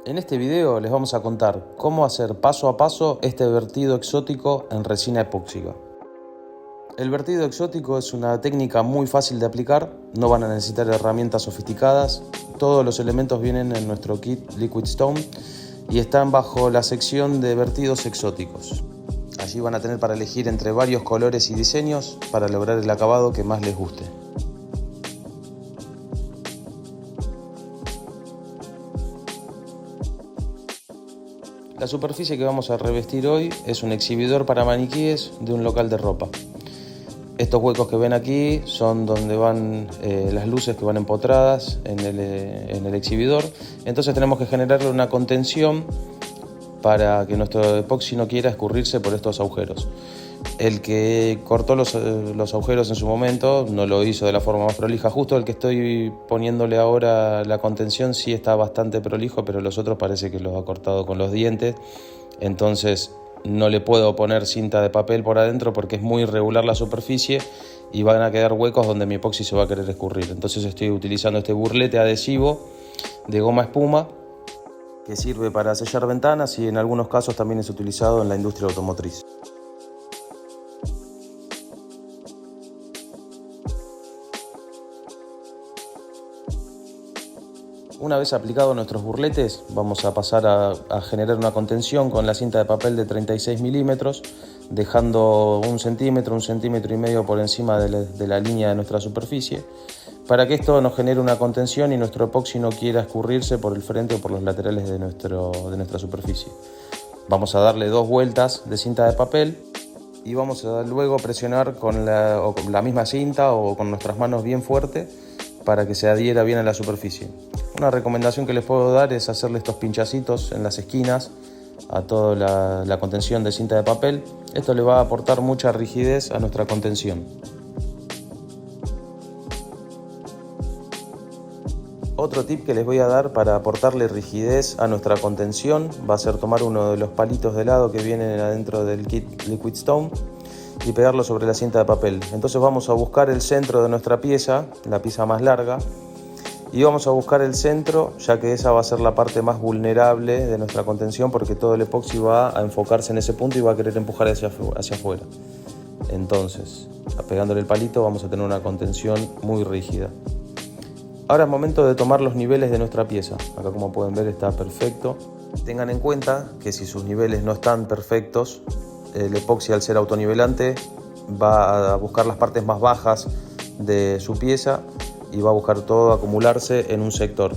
En este video les vamos a contar cómo hacer paso a paso este vertido exótico en resina epóxica. El vertido exótico es una técnica muy fácil de aplicar, no van a necesitar herramientas sofisticadas, todos los elementos vienen en nuestro kit Liquid Stone y están bajo la sección de vertidos exóticos. Allí van a tener para elegir entre varios colores y diseños para lograr el acabado que más les guste. La superficie que vamos a revestir hoy es un exhibidor para maniquíes de un local de ropa. Estos huecos que ven aquí son donde van las luces que van empotradas en el exhibidor. Entonces tenemos que generarle una contención para que nuestro epoxi no quiera escurrirse por estos agujeros. El que cortó los agujeros en su momento no lo hizo de la forma más prolija. Justo el que estoy poniéndole ahora la contención sí está bastante prolijo, pero los otros parece que los ha cortado con los dientes. Entonces no le puedo poner cinta de papel por adentro porque es muy irregular la superficie y van a quedar huecos donde mi epoxi se va a querer escurrir. Entonces estoy utilizando este burlete adhesivo de goma espuma que sirve para sellar ventanas y en algunos casos también es utilizado en la industria automotriz. Una vez aplicados nuestros burletes, vamos a pasar a generar una contención con la cinta de papel de 36 milímetros, dejando 1 centímetro, 1,5 centímetros por encima de la línea de nuestra superficie, para que esto nos genere una contención y nuestro epoxi no quiera escurrirse por el frente o por los laterales de nuestra superficie. Vamos a darle 2 vueltas de cinta de papel y vamos a luego presionar con la misma cinta o con nuestras manos bien fuerte para que se adhiera bien a la superficie. Una recomendación que les puedo dar es hacerle estos pinchacitos en las esquinas a toda la contención de cinta de papel. Esto le va a aportar mucha rigidez a nuestra contención. Otro tip que les voy a dar para aportarle rigidez a nuestra contención va a ser tomar uno de los palitos de helado que vienen adentro del kit Liquid Stone y pegarlo sobre la cinta de papel. Entonces vamos a buscar el centro de nuestra pieza, la pieza más larga, y vamos a buscar el centro, ya que esa va a ser la parte más vulnerable de nuestra contención, porque todo el epoxi va a enfocarse en ese punto y va a querer empujar hacia afuera. Entonces, pegándole el palito vamos a tener una contención muy rígida. Ahora es momento de tomar los niveles de nuestra pieza. Acá, como pueden ver, está perfecto. Tengan en cuenta que si sus niveles no están perfectos, el epoxi, al ser autonivelante, va a buscar las partes más bajas de su pieza y va a buscar todo acumularse en un sector.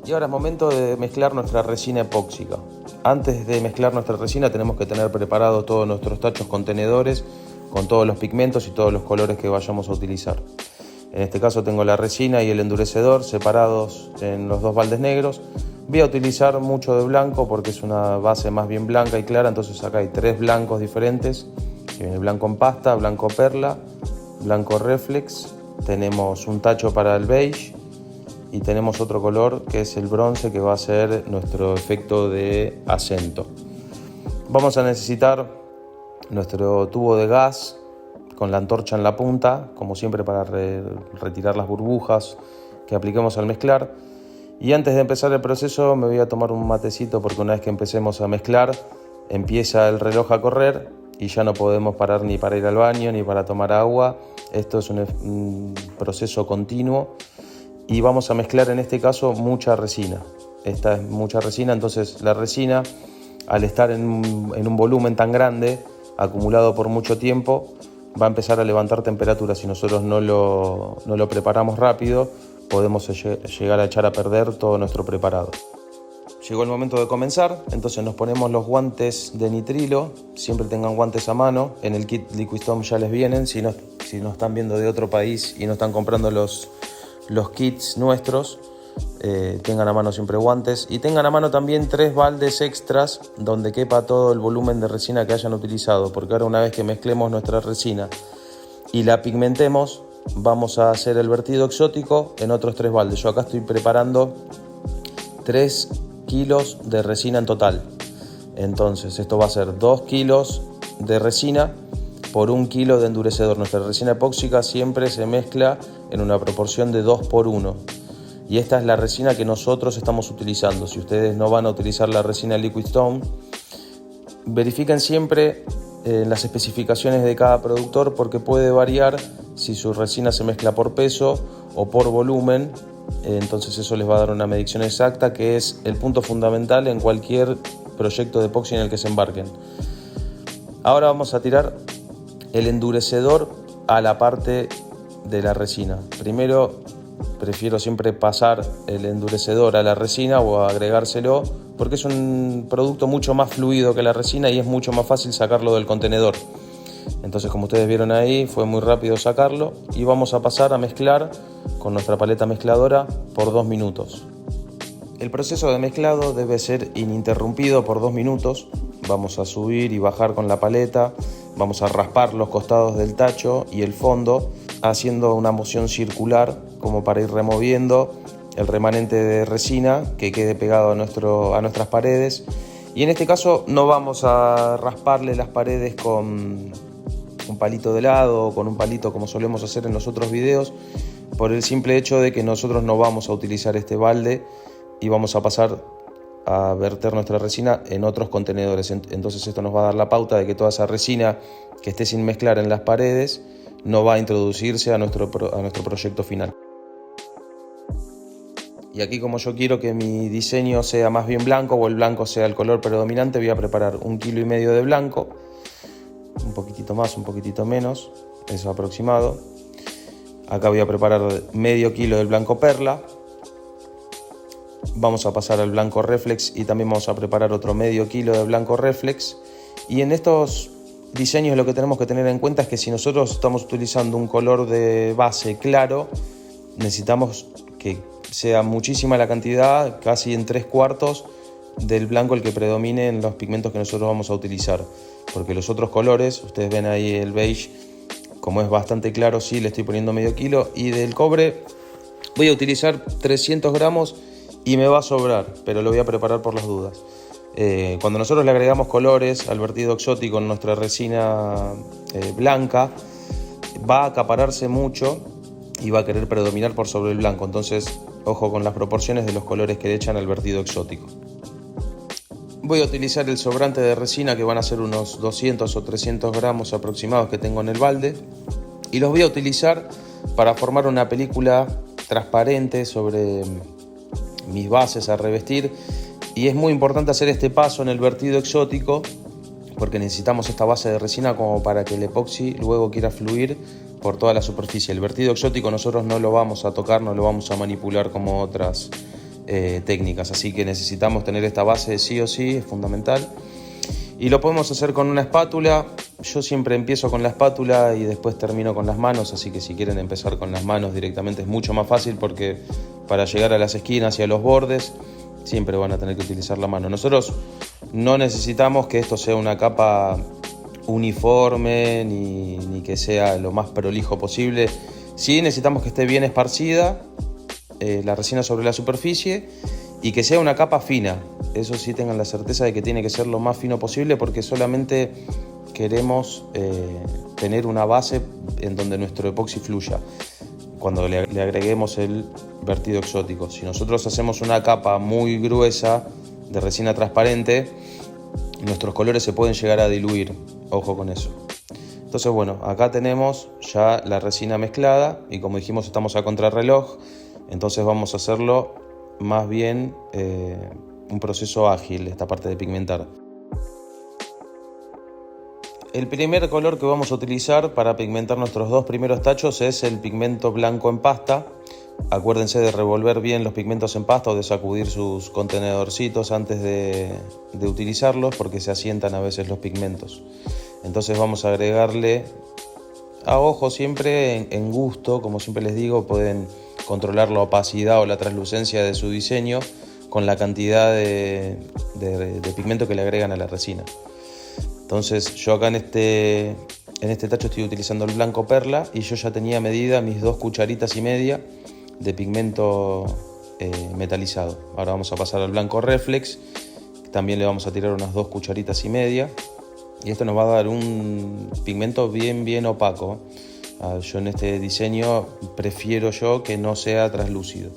Y ahora es momento de mezclar nuestra resina epóxica. Antes de mezclar nuestra resina tenemos que tener preparados todos nuestros tachos contenedores con todos los pigmentos y todos los colores que vayamos a utilizar. En este caso tengo la resina y el endurecedor separados en los 2 baldes negros. Voy a utilizar mucho de blanco porque es una base más bien blanca y clara, entonces acá hay 3 blancos diferentes. El blanco en pasta, blanco perla, blanco reflex. Tenemos un tacho para el beige y tenemos otro color que es el bronce, que va a ser nuestro efecto de acento. Vamos a necesitar nuestro tubo de gas con la antorcha en la punta, como siempre, para retirar las burbujas que apliquemos al mezclar. Y antes de empezar el proceso me voy a tomar un matecito, porque una vez que empecemos a mezclar empieza el reloj a correr y ya no podemos parar ni para ir al baño ni para tomar agua. Esto es un proceso continuo y vamos a mezclar en este caso mucha resina. Esta es mucha resina, entonces la resina, al estar en un volumen tan grande, acumulado por mucho tiempo, va a empezar a levantar temperaturas. Si nosotros no lo preparamos rápido, podemos llegar a echar a perder todo nuestro preparado. Llegó el momento de comenzar, entonces nos ponemos los guantes de nitrilo. Siempre tengan guantes a mano, en el kit Liquid Stone ya les vienen. Si no están viendo de otro país y no están comprando los kits nuestros, tengan a mano siempre guantes. Y tengan a mano también 3 baldes extras donde quepa todo el volumen de resina que hayan utilizado, porque ahora, una vez que mezclemos nuestra resina y la pigmentemos, vamos a hacer el vertido exótico en otros 3 baldes. Yo acá estoy preparando 3 kilos de resina en total. Entonces esto va a ser 2 kilos de resina por 1 kilo de endurecedor. Nuestra resina epóxica siempre se mezcla en una proporción de 2 por 1. y esta es la resina que nosotros estamos utilizando. Si ustedes no van a utilizar la resina Liquid Stone, verifiquen siempre las especificaciones de cada productor, porque puede variar si su resina se mezcla por peso o por volumen. Entonces eso les va a dar una medición exacta, que es el punto fundamental en cualquier proyecto de epoxi en el que se embarquen. Ahora vamos a tirar el endurecedor a la parte de la resina. Primero prefiero siempre pasar el endurecedor a la resina o agregárselo, porque es un producto mucho más fluido que la resina y es mucho más fácil sacarlo del contenedor. Entonces, como ustedes vieron ahí, fue muy rápido sacarlo, y vamos a pasar a mezclar con nuestra paleta mezcladora por 2 minutos. El proceso de mezclado debe ser ininterrumpido por 2 minutos. Vamos a subir y bajar con la paleta, vamos a raspar los costados del tacho y el fondo, haciendo una moción circular como para ir removiendo el remanente de resina que quede pegado a nuestras paredes. Y en este caso no vamos a rasparle las paredes con un palito de helado o con un palito como solemos hacer en los otros videos, por el simple hecho de que nosotros no vamos a utilizar este balde y vamos a pasar a verter nuestra resina en otros contenedores. Entonces esto nos va a dar la pauta de que toda esa resina que esté sin mezclar en las paredes no va a introducirse a nuestro proyecto final. Y aquí, como yo quiero que mi diseño sea más bien blanco, o el blanco sea el color predominante, voy a preparar 1,5 kilos de blanco, un poquitito más, un poquitito menos, eso aproximado. Acá voy a preparar medio kilo del blanco perla. Vamos a pasar al blanco reflex y también vamos a preparar otro medio kilo de blanco reflex. Y en estos diseños lo que tenemos que tener en cuenta es que si nosotros estamos utilizando un color de base claro, necesitamos que sea muchísima la cantidad, casi en 3/4 del blanco el que predomine en los pigmentos que nosotros vamos a utilizar, porque los otros colores, ustedes ven ahí el beige, como es bastante claro, sí le estoy poniendo medio kilo, y del cobre voy a utilizar 300 gramos y me va a sobrar, pero lo voy a preparar por las dudas. Cuando nosotros le agregamos colores al vertido exótico en nuestra resina blanca, va a acapararse mucho y va a querer predominar por sobre el blanco. Entonces, ojo con las proporciones de los colores que le echan al vertido exótico. Voy a utilizar el sobrante de resina, que van a ser unos 200 o 300 gramos aproximados que tengo en el balde, y los voy a utilizar para formar una película transparente sobre mis bases a revestir. Y es muy importante hacer este paso en el vertido exótico, porque necesitamos esta base de resina como para que el epoxi luego quiera fluir por toda la superficie. El vertido exótico nosotros no lo vamos a tocar, no lo vamos a manipular como otras técnicas, así que necesitamos tener esta base sí o sí, es fundamental. Y lo podemos hacer con una espátula. Yo siempre empiezo con la espátula y después termino con las manos, así que si quieren empezar con las manos directamente es mucho más fácil, porque para llegar a las esquinas y a los bordes siempre van a tener que utilizar la mano. Nosotros no necesitamos que esto sea una capa uniforme ni que sea lo más prolijo posible. Sí necesitamos que esté bien esparcida la resina sobre la superficie y que sea una capa fina. Eso sí, tengan la certeza de que tiene que ser lo más fino posible, porque solamente queremos tener una base en donde nuestro epoxi fluya cuando le agreguemos el vertido exótico. Si nosotros hacemos una capa muy gruesa de resina transparente, nuestros colores se pueden llegar a diluir. Ojo con eso. Entonces, bueno, acá tenemos ya la resina mezclada y, como dijimos, estamos a contrarreloj. Entonces vamos a hacerlo más bien un proceso ágil, esta parte de pigmentar. El primer color que vamos a utilizar para pigmentar nuestros 2 primeros tachos es el pigmento blanco en pasta. Acuérdense de revolver bien los pigmentos en pasta o de sacudir sus contenedorcitos antes de utilizarlos, porque se asientan a veces los pigmentos. Entonces vamos a agregarle a ojo, siempre en gusto, como siempre les digo. Pueden controlar la opacidad o la translucencia de su diseño con la cantidad de pigmento que le agregan a la resina. Entonces yo acá en este tacho estoy utilizando el blanco perla, y yo ya tenía medida mis 2,5 cucharitas de pigmento metalizado. Ahora vamos a pasar al blanco reflex, también le vamos a tirar unas 2,5 cucharitas, y esto nos va a dar un pigmento bien opaco. Yo en este diseño prefiero que no sea translúcido.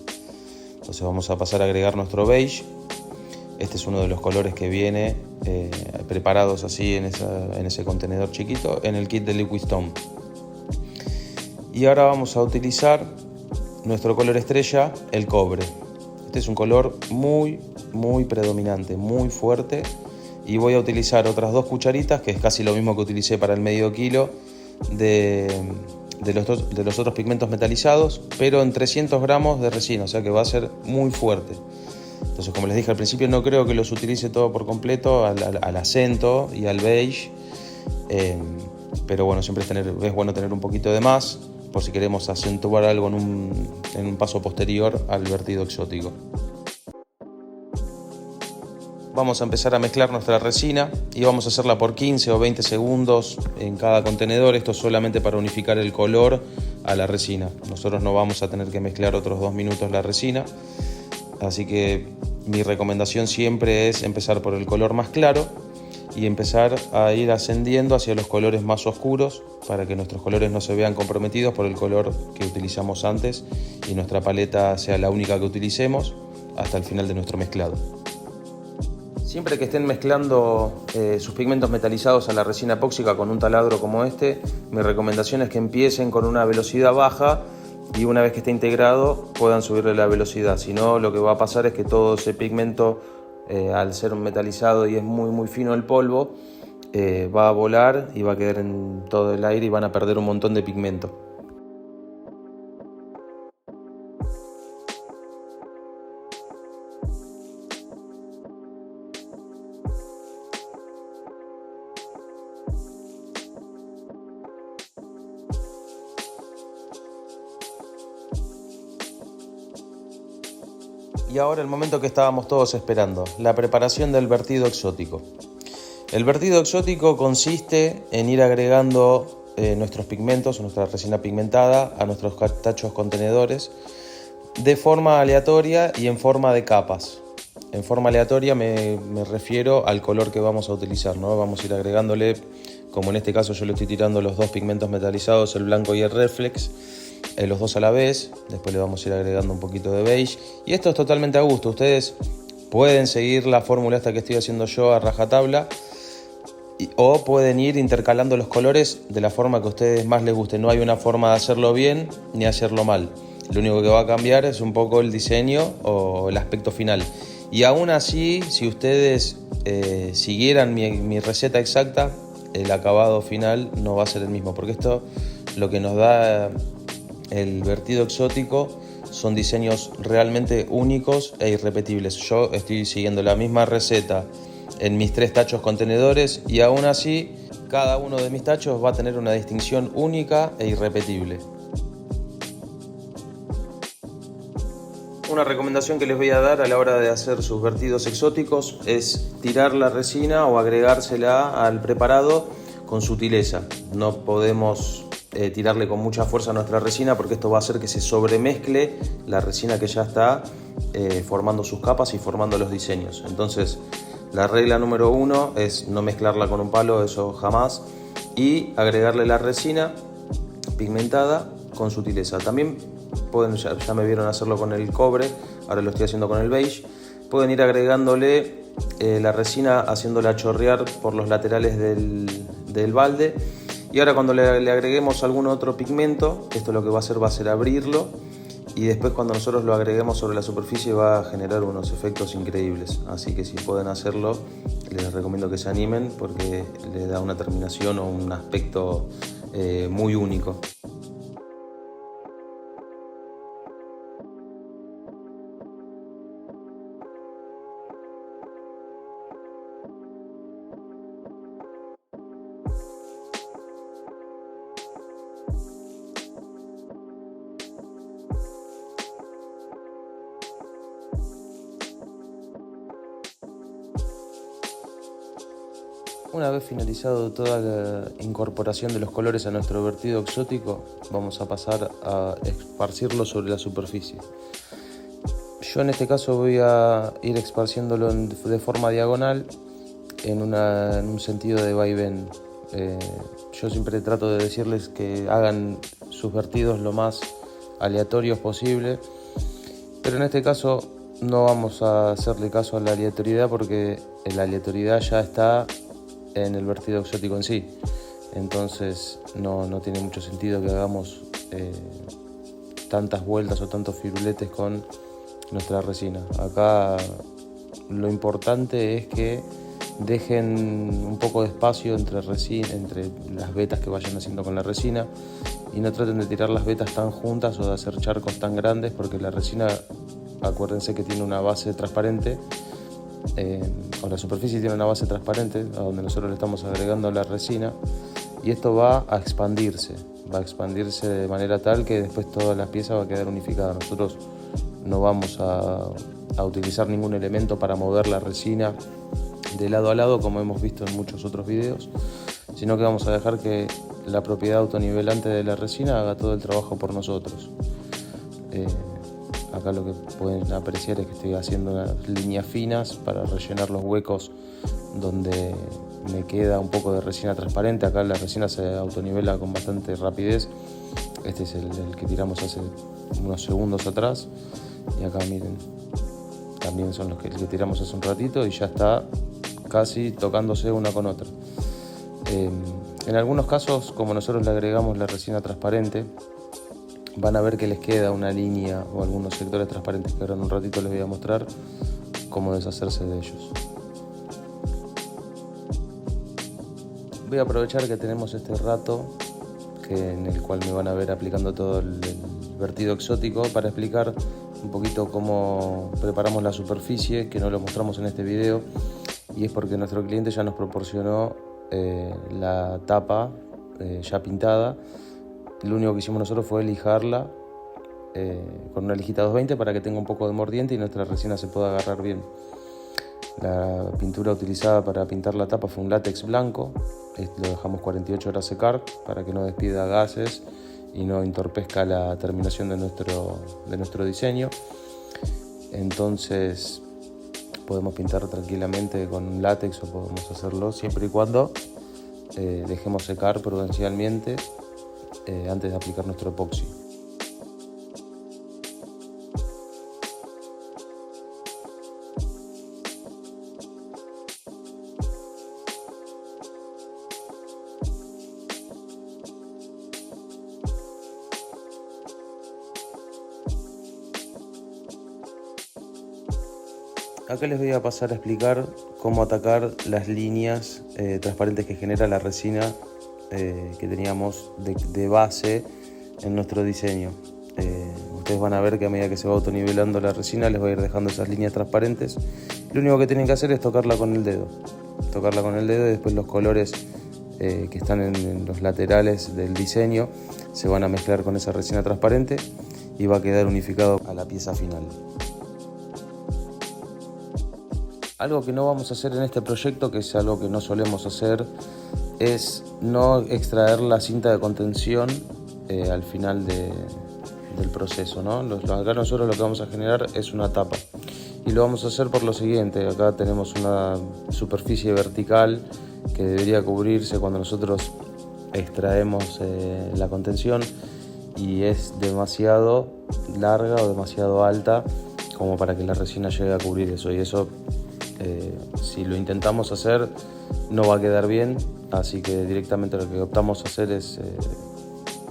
Entonces vamos a pasar a agregar nuestro beige. Este es uno de los colores que viene preparados así en ese contenedor chiquito en el kit de Liquid Stone. Y ahora vamos a utilizar nuestro color estrella, el cobre. Este es un color muy predominante, muy fuerte, y voy a utilizar otras 2 cucharitas, que es casi lo mismo que utilicé para el medio kilo de los otros pigmentos metalizados, pero en 300 gramos de resina, o sea que va a ser muy fuerte. Entonces, como les dije al principio, no creo que los utilice todo por completo al acento y al beige, pero bueno, siempre es bueno tener un poquito de más por si queremos acentuar algo en un paso posterior al vertido exótico. Vamos a empezar a mezclar nuestra resina y vamos a hacerla por 15 o 20 segundos en cada contenedor. Esto es solamente para unificar el color a la resina. Nosotros no vamos a tener que mezclar otros 2 minutos la resina. Así que mi recomendación siempre es empezar por el color más claro y empezar a ir ascendiendo hacia los colores más oscuros para que nuestros colores no se vean comprometidos por el color que utilizamos antes y nuestra paleta sea la única que utilicemos hasta el final de nuestro mezclado. Siempre que estén mezclando sus pigmentos metalizados a la resina epóxica con un taladro como este, mi recomendación es que empiecen con una velocidad baja y una vez que esté integrado puedan subirle la velocidad. Si no, lo que va a pasar es que todo ese pigmento, al ser metalizado y es muy fino el polvo, va a volar y va a quedar en todo el aire y van a perder un montón de pigmento. Y ahora el momento que estábamos todos esperando, la preparación del vertido exótico. El vertido exótico consiste en ir agregando nuestros pigmentos, nuestra resina pigmentada a nuestros tachos contenedores de forma aleatoria y en forma de capas. En forma aleatoria me refiero al color que vamos a utilizar, ¿no? Vamos a ir agregándole, como en este caso yo le estoy tirando los 2 pigmentos metalizados, el blanco y el reflex, los 2 a la vez. Después le vamos a ir agregando un poquito de beige y esto es totalmente a gusto. Ustedes pueden seguir la fórmula esta que estoy haciendo yo a rajatabla o pueden ir intercalando los colores de la forma que a ustedes más les guste. No hay una forma de hacerlo bien ni hacerlo mal. Lo único que va a cambiar es un poco el diseño o el aspecto final. Y aún así, si ustedes siguieran mi receta exacta, el acabado final no va a ser el mismo, porque esto lo que nos da el vertido exótico son diseños realmente únicos e irrepetibles. Yo estoy siguiendo la misma receta en mis 3 tachos contenedores y aún así cada uno de mis tachos va a tener una distinción única e irrepetible. Una recomendación que les voy a dar a la hora de hacer sus vertidos exóticos es tirar la resina o agregársela al preparado con sutileza. No podemos tirarle con mucha fuerza a nuestra resina porque esto va a hacer que se sobremezcle la resina que ya está formando sus capas y formando los diseños. Entonces, la regla número 1 es no mezclarla con un palo, eso jamás, y agregarle la resina pigmentada con sutileza. También pueden, ya me vieron hacerlo con el cobre, ahora lo estoy haciendo con el beige. Pueden ir agregándole la resina, haciéndola chorrear por los laterales del balde. Y ahora cuando le agreguemos algún otro pigmento, esto lo que va a hacer abrirlo, y después cuando nosotros lo agreguemos sobre la superficie va a generar unos efectos increíbles. Así que si pueden hacerlo, les recomiendo que se animen porque les da una terminación o un aspecto muy único. Una vez finalizado toda la incorporación de los colores a nuestro vertido exótico, vamos a pasar a esparcirlo sobre la superficie. Yo en este caso voy a ir esparciéndolo de forma diagonal en un sentido de vaivén. Yo siempre trato de decirles que hagan sus vertidos lo más aleatorios posible Pero en este caso no vamos a hacerle caso a la aleatoriedad porque la aleatoriedad ya está en el vertido exótico en sí. Entonces no tiene mucho sentido que hagamos tantas vueltas o tantos firuletes con nuestra resina. Acá lo importante es que dejen un poco de espacio entre las vetas que vayan haciendo con la resina, y no traten de tirar las vetas tan juntas o de hacer charcos tan grandes, porque la resina, acuérdense que tiene una base transparente, o la superficie tiene una base transparente a donde nosotros le estamos agregando la resina, y esto va a expandirse de manera tal que después toda la pieza va a quedar unificada. Nosotros no vamos a utilizar ningún elemento para mover la resina de lado a lado como hemos visto en muchos otros videos, sino que vamos a dejar que la propiedad autonivelante de la resina haga todo el trabajo por nosotros. Acá lo que pueden apreciar es que estoy haciendo unas líneas finas para rellenar los huecos donde me queda un poco de resina transparente. Acá la resina se autonivela con bastante rapidez. Este es el que tiramos hace unos segundos atrás, y acá miren, también son los que tiramos hace un ratito, y ya está casi tocándose una con otra. En algunos casos, como nosotros le agregamos la resina transparente, van a ver que les queda una línea o algunos sectores transparentes que ahora en un ratito les voy a mostrar cómo deshacerse de ellos. Voy a aprovechar que tenemos este rato en el cual me van a ver aplicando todo el vertido exótico para explicar un poquito cómo preparamos la superficie, que no lo mostramos en este video, y es porque nuestro cliente ya nos proporcionó la tapa ya pintada. Lo único que hicimos nosotros fue lijarla con una lijita 220 para que tenga un poco de mordiente y nuestra resina se pueda agarrar bien. La pintura utilizada para pintar la tapa fue un látex blanco. Lo dejamos 48 horas secar para que no despida gases y no entorpezca la terminación de nuestro diseño. Entonces podemos pintar tranquilamente con látex, o podemos hacerlo siempre y cuando dejemos secar prudencialmente antes de aplicar nuestro epoxi. Acá les voy a pasar a explicar cómo atacar las líneas transparentes que genera la resina que teníamos de base en nuestro diseño. Ustedes van a ver que a medida que se va autonivelando la resina les va a ir dejando esas líneas transparentes. Lo único que tienen que hacer es tocarla con el dedo. Y después los colores que están en los laterales del diseño se van a mezclar con esa resina transparente y va a quedar unificado a la pieza final. Algo que no vamos a hacer en este proyecto, que es algo que no solemos hacer, es no extraer la cinta de contención al final del proceso, ¿no? Acá nosotros lo que vamos a generar es una tapa, y lo vamos a hacer por lo siguiente. Acá tenemos una superficie vertical que debería cubrirse cuando nosotros extraemos la contención, y es demasiado larga o demasiado alta como para que la resina llegue a cubrir eso, y eso si lo intentamos hacer no va a quedar bien, así que directamente lo que optamos a hacer es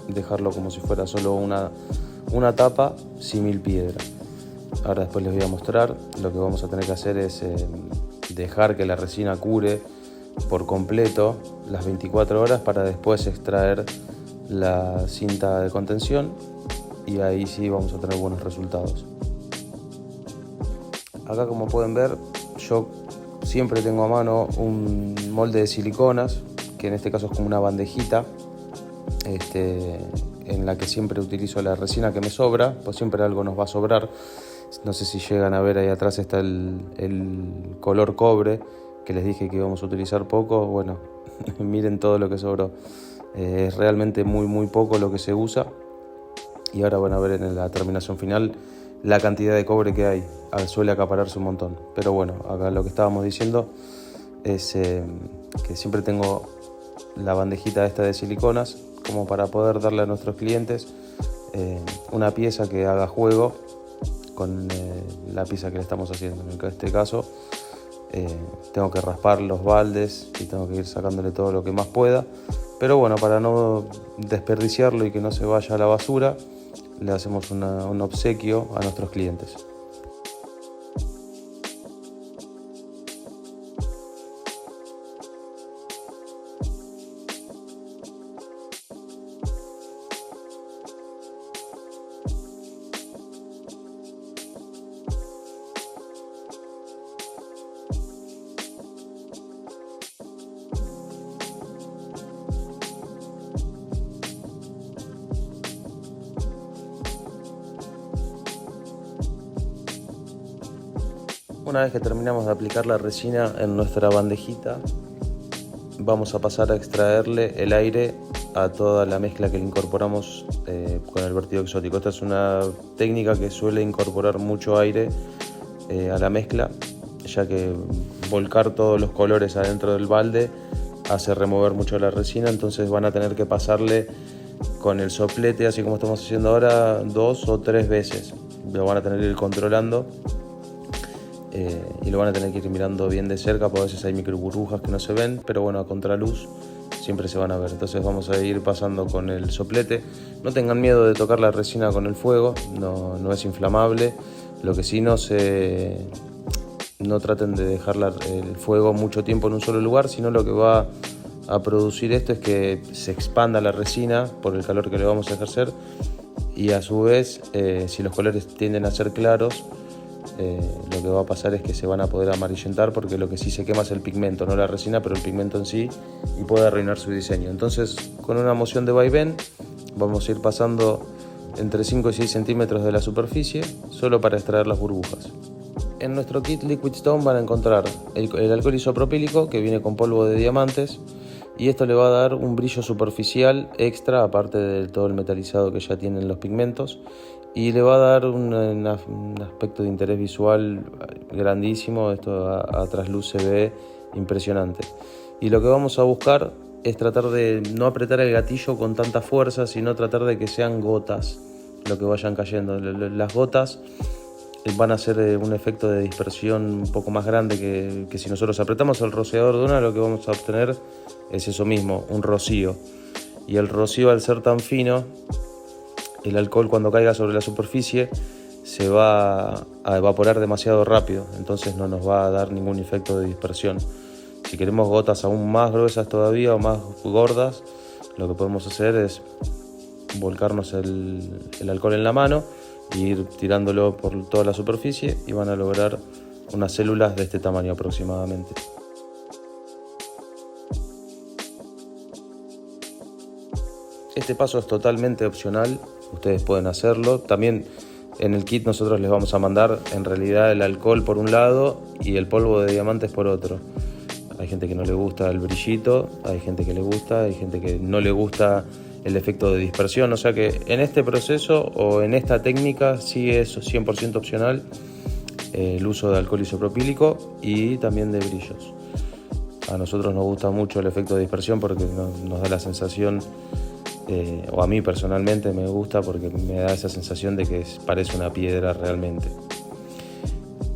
dejarlo como si fuera solo una tapa símil piedra. Ahora después les voy a mostrar. Lo que vamos a tener que hacer es dejar que la resina cure por completo las 24 horas para después extraer la cinta de contención, y ahí sí vamos a tener buenos resultados. Acá, como pueden ver, yo siempre tengo a mano un molde de siliconas, que en este caso es como una bandejita, en la que siempre utilizo la resina que me sobra, pues siempre algo nos va a sobrar. No sé si llegan a ver, ahí atrás está el color cobre, que les dije que íbamos a utilizar poco. Bueno, miren todo lo que sobró. Es realmente muy poco lo que se usa, y ahora van a ver en la terminación final la cantidad de cobre que hay. Suele acapararse un montón, pero bueno, acá lo que estábamos diciendo es que siempre tengo la bandejita esta de siliconas como para poder darle a nuestros clientes una pieza que haga juego con la pieza que le estamos haciendo. En este caso tengo que raspar los baldes y tengo que ir sacándole todo lo que más pueda, pero bueno, para no desperdiciarlo y que no se vaya a la basura, le hacemos un obsequio a nuestros clientes. Una vez que terminamos de aplicar la resina en nuestra bandejita, vamos a pasar a extraerle el aire a toda la mezcla que le incorporamos con el vertido exótico. Esta es una técnica que suele incorporar mucho aire a la mezcla, ya que volcar todos los colores adentro del balde hace remover mucho la resina, entonces van a tener que pasarle con el soplete, así como estamos haciendo ahora, 2 o 3 veces. Lo van a tener que ir controlando. Y lo van a tener que ir mirando bien de cerca, porque a veces hay micro burbujas que no se ven, pero bueno, a contraluz siempre se van a ver. Entonces vamos a ir pasando con el soplete. No tengan miedo de tocar la resina con el fuego, no es inflamable. Lo que sí, no traten de dejar el fuego mucho tiempo en un solo lugar, sino lo que va a producir esto es que se expanda la resina por el calor que le vamos a ejercer, y a su vez, si los colores tienden a ser claros, lo que va a pasar es que se van a poder amarillentar, porque lo que sí se quema es el pigmento, no la resina, pero el pigmento en sí, y puede arruinar su diseño. Entonces, con una moción de vaivén vamos a ir pasando entre 5 y 6 centímetros de la superficie, solo para extraer las burbujas. En nuestro kit Liquid Stone van a encontrar el alcohol isopropílico, que viene con polvo de diamantes, y esto le va a dar un brillo superficial extra, aparte de todo el metalizado que ya tienen los pigmentos, y le va a dar un aspecto de interés visual grandísimo. Esto a trasluz se ve impresionante. Y lo que vamos a buscar es tratar de no apretar el gatillo con tanta fuerza, sino tratar de que sean gotas lo que vayan cayendo. Las gotas van a hacer un efecto de dispersión un poco más grande que si nosotros apretamos el rociador de una, lo que vamos a obtener es eso mismo, un rocío. Y el rocío, al ser tan fino, el alcohol, cuando caiga sobre la superficie, se va a evaporar demasiado rápido, entonces no nos va a dar ningún efecto de dispersión. Si queremos gotas aún más gruesas todavía o más gordas, lo que podemos hacer es volcarnos el alcohol en la mano e ir tirándolo por toda la superficie, y van a lograr unas células de este tamaño aproximadamente. Este paso es totalmente opcional, ustedes pueden hacerlo. También en el kit nosotros les vamos a mandar en realidad el alcohol por un lado y el polvo de diamantes por otro. Hay gente que no le gusta el brillito, hay gente que le gusta, hay gente que no le gusta el efecto de dispersión. O sea que en este proceso o en esta técnica sí es 100% opcional el uso de alcohol isopropílico y también de brillos. A nosotros nos gusta mucho el efecto de dispersión porque nos da la sensación, o a mí personalmente me gusta porque me da esa sensación de que parece una piedra realmente.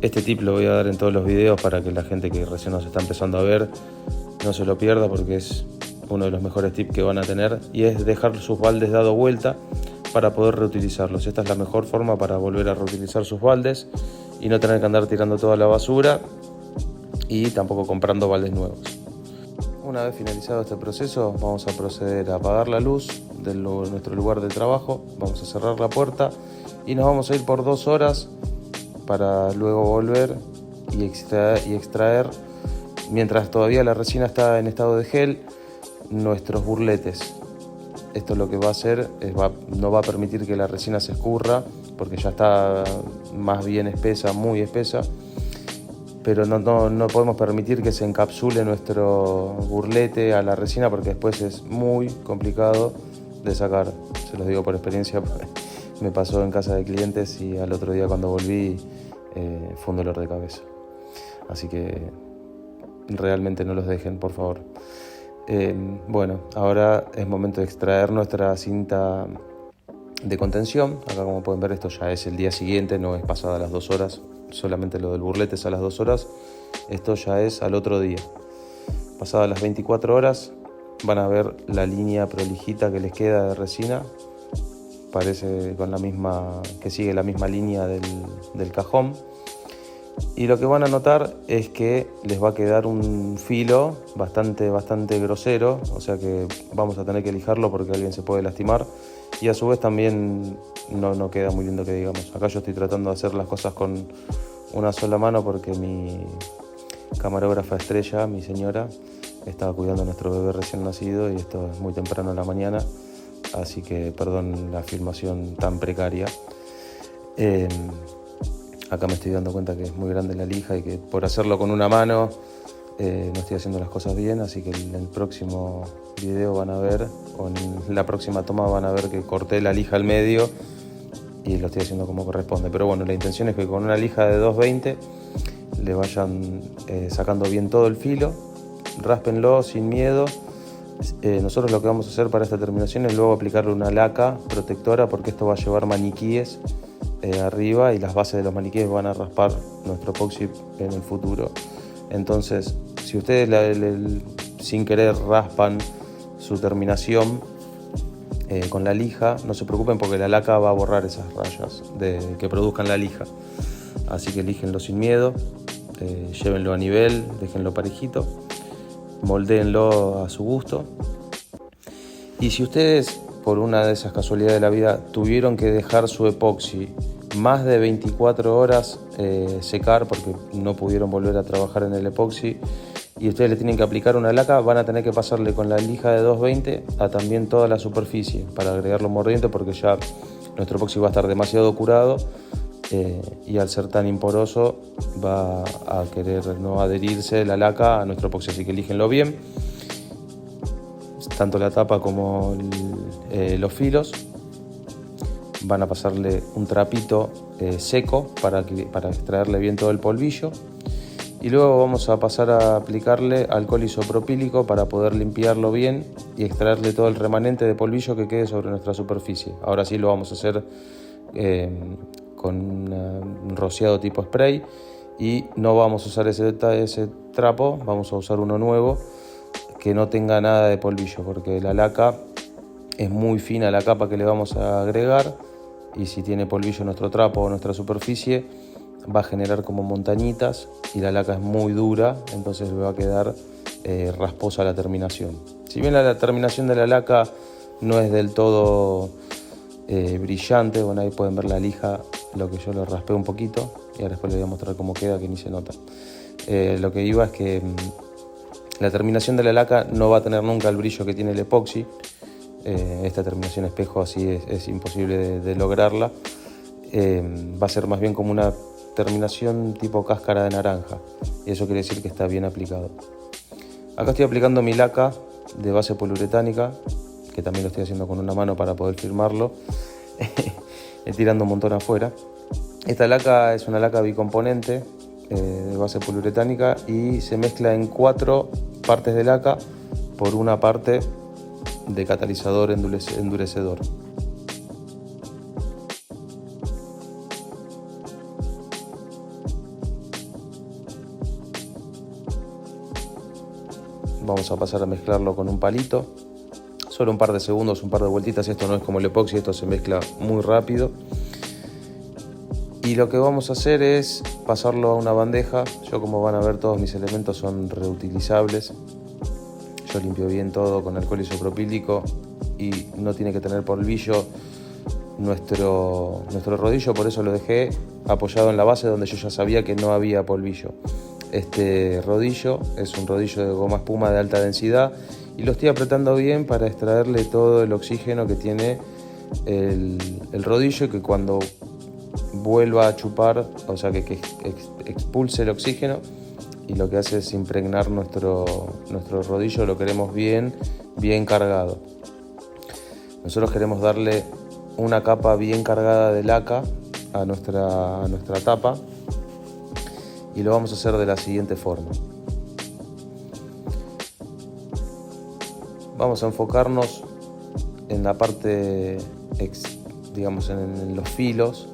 Este tip lo voy a dar en todos los videos para que la gente que recién nos está empezando a ver no se lo pierda, porque es uno de los mejores tips que van a tener, y es dejar sus baldes dado vuelta para poder reutilizarlos. Esta es la mejor forma para volver a reutilizar sus baldes y no tener que andar tirando toda la basura y tampoco comprando baldes nuevos. Una vez finalizado este proceso, vamos a proceder a apagar la luz de nuestro lugar de trabajo, vamos a cerrar la puerta y nos vamos a ir por 2 horas para luego volver y extraer, mientras todavía la resina está en estado de gel, nuestros burletes. Esto lo que va a hacer es no va a permitir que la resina se escurra, porque ya está más bien espesa, muy espesa, pero no podemos permitir que se encapsule nuestro burlete a la resina, porque después es muy complicado de sacar. Se los digo por experiencia, me pasó en casa de clientes y al otro día cuando volví fue un dolor de cabeza. Así que realmente no los dejen, por favor. Bueno, ahora es momento de extraer nuestra cinta de contención. Acá, como pueden ver, esto ya es el día siguiente, no es pasada las 2 horas, solamente lo del burlete es a las 2 horas, esto ya es al otro día. Pasadas las 24 horas van a ver la línea prolijita que les queda de resina, parece con la misma, que sigue la misma línea del cajón. Y lo que van a notar es que les va a quedar un filo bastante grosero, o sea que vamos a tener que lijarlo porque alguien se puede lastimar, y a su vez también no queda muy lindo que digamos. Acá yo estoy tratando de hacer las cosas con una sola mano porque mi camarógrafa estrella, mi señora, estaba cuidando a nuestro bebé recién nacido y esto es muy temprano en la mañana, así que perdón la filmación tan precaria. Acá me estoy dando cuenta que es muy grande la lija y que por hacerlo con una mano no estoy haciendo las cosas bien, así que en el próximo video van a ver, o en la próxima toma van a ver que corté la lija al medio y lo estoy haciendo como corresponde. Pero bueno, la intención es que con una lija de 220 le vayan sacando bien todo el filo, ráspenlo sin miedo. Nosotros lo que vamos a hacer para esta terminación es luego aplicarle una laca protectora, porque esto va a llevar maniquíes arriba y las bases de los maniquíes van a raspar nuestro epoxi en el futuro. Entonces, si ustedes sin querer raspan su terminación con la lija, no se preocupen porque la laca va a borrar esas rayas que produzcan la lija. Así que líjenlo sin miedo, llévenlo a nivel, déjenlo parejito, moldéenlo a su gusto. Y si ustedes, por una de esas casualidades de la vida, tuvieron que dejar su epoxi más de 24 horas secar porque no pudieron volver a trabajar en el epoxi y ustedes le tienen que aplicar una laca, van a tener que pasarle con la lija de 220 a también toda la superficie para agregarlo mordiente, porque ya nuestro epoxi va a estar demasiado curado y al ser tan imporoso va a querer no adherirse la laca a nuestro epoxi, así que elígenlo bien, tanto la tapa como los filos. Van a pasarle un trapito seco para extraerle bien todo el polvillo, y luego vamos a pasar a aplicarle alcohol isopropílico para poder limpiarlo bien y extraerle todo el remanente de polvillo que quede sobre nuestra superficie. Ahora sí lo vamos a hacer con un rociado tipo spray, y no vamos a usar ese trapo, vamos a usar uno nuevo que no tenga nada de polvillo, porque la laca es muy fina, la capa que le vamos a agregar, y si tiene polvillo nuestro trapo o nuestra superficie va a generar como montañitas y la laca es muy dura, entonces le va a quedar rasposa la terminación. Si bien la terminación de la laca no es del todo brillante, bueno, ahí pueden ver la lija, lo que yo lo raspé un poquito y ahora después les voy a mostrar cómo queda, que ni se nota. Lo que iba es que la terminación de la laca no va a tener nunca el brillo que tiene el epoxi. Esta terminación espejo así es imposible de lograrla. Va a ser más bien como una terminación tipo cáscara de naranja, y eso quiere decir que está bien aplicado. Acá estoy aplicando mi laca de base poliuretánica, que también lo estoy haciendo con una mano para poder firmarlo, tirando un montón afuera. Esta laca es una laca bicomponente de base poliuretánica y se mezcla en 4 partes de laca por una parte de catalizador endurecedor. Vamos a pasar a mezclarlo con un palito, solo un par de segundos, un par de vueltitas. Esto no es como el epoxi, esto se mezcla muy rápido. Y lo que vamos a hacer es pasarlo a una bandeja. Yo, como van a ver, todos mis elementos son reutilizables. Yo limpio bien todo con alcohol isopropílico y no tiene que tener polvillo nuestro rodillo, por eso lo dejé apoyado en la base donde yo ya sabía que no había polvillo. Este rodillo es un rodillo de goma espuma de alta densidad y lo estoy apretando bien para extraerle todo el oxígeno que tiene el rodillo, y que cuando vuelva a chupar, o sea que expulse el oxígeno, y lo que hace es impregnar nuestro rodillo. Lo queremos bien cargado. Nosotros queremos darle una capa bien cargada de laca a nuestra tapa, y lo vamos a hacer de la siguiente forma. Vamos a enfocarnos en la parte digamos en los filos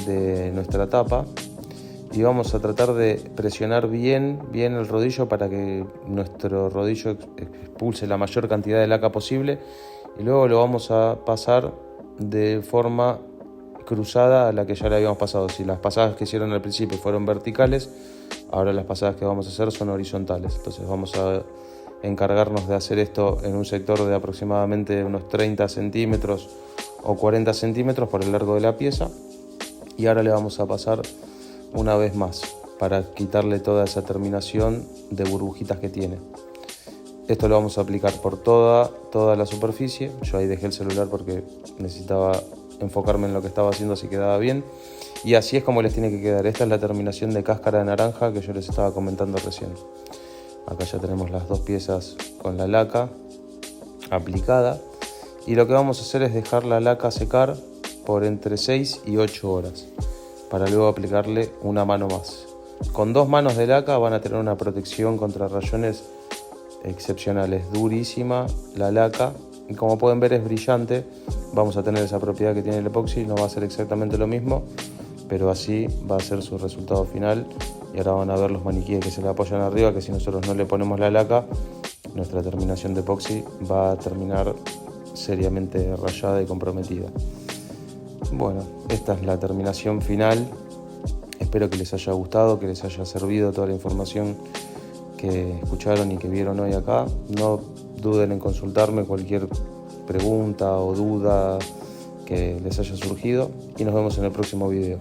de nuestra tapa, y vamos a tratar de presionar bien el rodillo para que nuestro rodillo expulse la mayor cantidad de laca posible, y luego lo vamos a pasar de forma cruzada a la que ya le habíamos pasado. Si las pasadas que hicieron al principio fueron verticales, ahora las pasadas que vamos a hacer son horizontales. Entonces vamos a encargarnos de hacer esto en un sector de aproximadamente unos 30 centímetros o 40 centímetros por el largo de la pieza, y ahora le vamos a pasar una vez más para quitarle toda esa terminación de burbujitas que tiene. Esto lo vamos a aplicar por toda la superficie. Yo ahí dejé el celular porque necesitaba enfocarme en lo que estaba haciendo, así quedaba bien. Y así es como les tiene que quedar. Esta es la terminación de cáscara de naranja que yo les estaba comentando recién. Acá ya tenemos las dos piezas con la laca aplicada. Y lo que vamos a hacer es dejar la laca secar por entre 6 y 8 horas. Para luego aplicarle una mano más. Con 2 manos de laca van a tener una protección contra rayones excepcionales, durísima la laca, y como pueden ver es brillante. Vamos a tener esa propiedad que tiene el epoxi, no va a ser exactamente lo mismo, pero así va a ser su resultado final. Y ahora van a ver los maniquíes que se le apoyan arriba, que si nosotros no le ponemos la laca, nuestra terminación de epoxi va a terminar seriamente rayada y comprometida. Bueno, esta es la terminación final. Espero que les haya gustado, que les haya servido toda la información que escucharon y que vieron hoy acá. No duden en consultarme cualquier pregunta o duda que les haya surgido, y nos vemos en el próximo video.